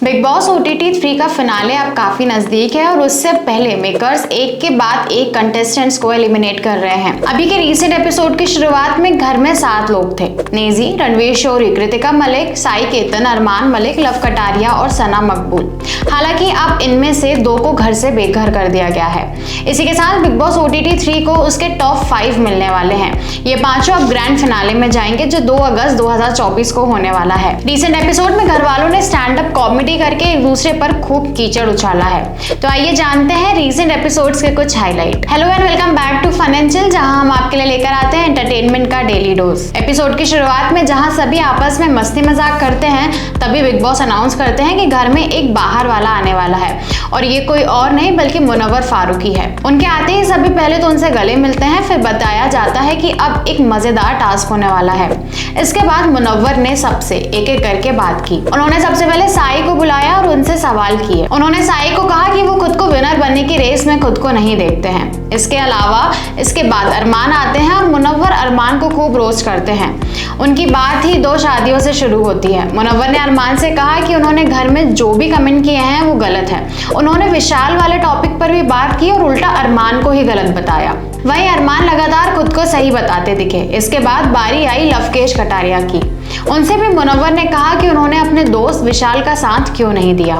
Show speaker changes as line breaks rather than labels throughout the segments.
Big boss OTT 3 का finale अब काफी नजदीक है और उससे पहले मेकर्स एक के बाद एक कंटेस्टेंट्स को एलिमिनेट कर रहे हैं। अभी के रीसेंट एपिसोड की शुरुआत में घर में 7 लोग थे। नेजी, रणवीर शोरी, कृतिका मलिक, साई केतन, अरमान मलिक, लव कटारिया और सना मकबूल। हालांकि अब इनमें से 2 को घर से बेघर कर दिया गया है। इसी के साथ बिग बॉस OTT 3 को उसके टॉप 5 मिलने वाले हैं। ये पांचों अब ग्रैंड फिनाले में जाएंगे जो 2 अगस्त 2024 को होने वाला है। रिसेंट एपिसोड में घर वालों ने स्टैंड अप कॉमेडी करके एक दूसरे पर खूब कीचड़ उछाला है। तो आइए जानते हैं रीसेंट एपिसोड्स के कुछ highlight. Hello and welcome back to fun and chill, जहां हम आपके लिए लेकर आते हैं एंटरटेनमेंट का डेली डोज। एपिसोड की शुरुआत में जहां सभी आपस में मस्ती मजाक करते हैं, तभी बिग बॉस अनाउंस करते हैं कि घर में एक बाहर वाला आने वाला है और ये कोई और नहीं बल्कि मुनव्वर फारूकी है। उनके आते ही सभी पहले तो उनसे गले मिलते हैं, फिर बताया जाता है कि अब एक मजेदार टास्क होने वाला है। इसके बाद मुनव्वर ने सबसे एक एक करके बात की। उन्होंने सबसे पहले साई को बुलाया और उनसे सवाल किए। उन्होंने साई को कहा कि वो खुद को विनर बनने की रेस में खुद को नहीं देखते हैं। इसके अलावा इसके बाद अरमान आते हैं और मुनव्वर अरमान को खूब रोस्ट करते हैं। उनकी बात ही 2 शादियों से शुरू होती है। मुनव्वर ने अरमान से कहा कि उन्होंने घर में जो भी कमेंट किए हैं वो गलत है। उन्होंने विशाल वाले टॉपिक पर भी बात की और उल्टा अरमान को ही गलत बताया। वहीं अरमान लगातार खुद को सही बताते दिखे। इसके बाद बारी आई लवकेश कटारिया की। उनसे भी मुनव्वर ने कहा कि उन्होंने अपने दोस्त विशाल का साथ क्यों नहीं दिया।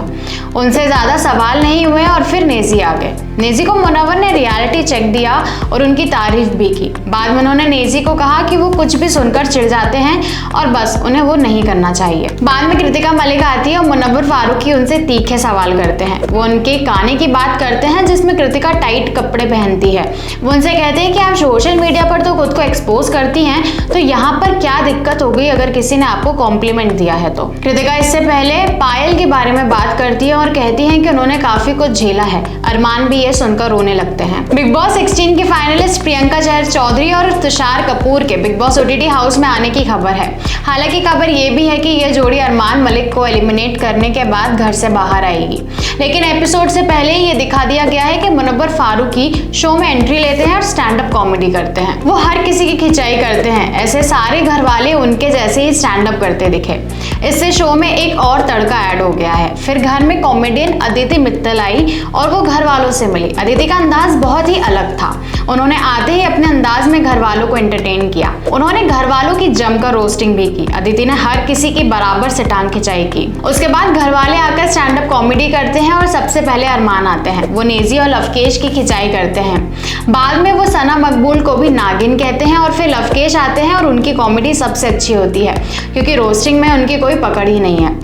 उनसे ज्यादा सवाल नहीं हुए और फिर नेजी आ गए। नेजी को मुनव्वर ने रियलिटी चेक दिया और उनकी तारीफ भी की। बाद में उन्होंने नेजी को कहा कि वो कुछ भी सुनकर चिढ़ जाते हैं और बस उन्हें वो नहीं करना चाहिए। बाद में कृतिका मलिक आती है और मुनव्वर फारूकी उनसे तीखे सवाल करते हैं। वो उनके गाने की बात करते हैं जिसमें कृतिका टाइट कपड़े पहनती है। वो उनसे कहते हैं कि आप सोशल मीडिया पर तो खुद को एक्सपोज करती हैं, तो यहाँ पर क्या दिक्कत हो गई अगर किसी ने आपको कॉम्प्लीमेंट दिया है तो। कृतिका इससे पहले पायल के बारे में बात करती है और कहती है कि उन्होंने काफी कुछ झेला है। अरमान भी ये सुनकर रोने लगते हैं। बिग बॉस 16 की फाइनलिस्ट प्रियंका चहर चौधरी और तुषार कपूर के बिग बॉस OTT हाउस में आने की खबर है। हालांकि खबर ये भी है कि यह जोड़ी अरमान मलिक को एलिमिनेट करने के बाद घर से बाहर आएगी। लेकिन एपिसोड से पहले ही ये दिखा दिया गया है कि मुनव्वर फारूकी शो में एंट्री लेते हैं और स्टैंड अप कॉमेडी करते हैं। वो हर किसी की खिंचाई करते हैं। ऐसे सारे घर वाले उनके जैसे ही स्टैंड अप करते दिखे। इससे शो में एक और तड़का ऐड हो गया है। फिर घर में कॉमेडियन अदिति मित्तल आई और वो घर वालों से मिली। अदिति का अंदाज बहुत ही अलग था। उन्होंने आते ही अपने अंदाज में घर वालों को एंटरटेन किया। उन्होंने घर वालों की जमकर रोस्टिंग भी की। अदिति ने हर किसी की बराबर से टांग खिंचाई की। उसके बाद घर वाले आकर स्टैंड अप कॉमेडी करते हैं और सबसे पहले अरमान आते हैं। वो नेजी और लवकेश की खिंचाई करते हैं। बाद में वो सना मकबूल को भी नागिन कहते हैं और फिर लवकेश आते हैं और उनकी कॉमेडी सबसे अच्छी होती है क्योंकि रोस्टिंग में उनकी कोई पकड़ ही नहीं है।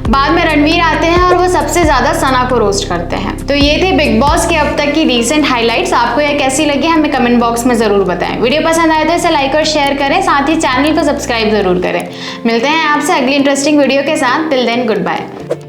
बाद में रणवीर आते हैं और वो सबसे ज्यादा सना को रोस्ट करते हैं। तो ये थी बिग बॉस की अब तक की रीसेंट हाइलाइट्स। आपको ये कैसी लगी हमें कमेंट बॉक्स में जरूर बताएं। वीडियो पसंद आए तो इसे लाइक और शेयर करें, साथ ही चैनल को सब्सक्राइब जरूर करें। मिलते हैं आपसे अगली इंटरेस्टिंग वीडियो के साथ। Till then good bye.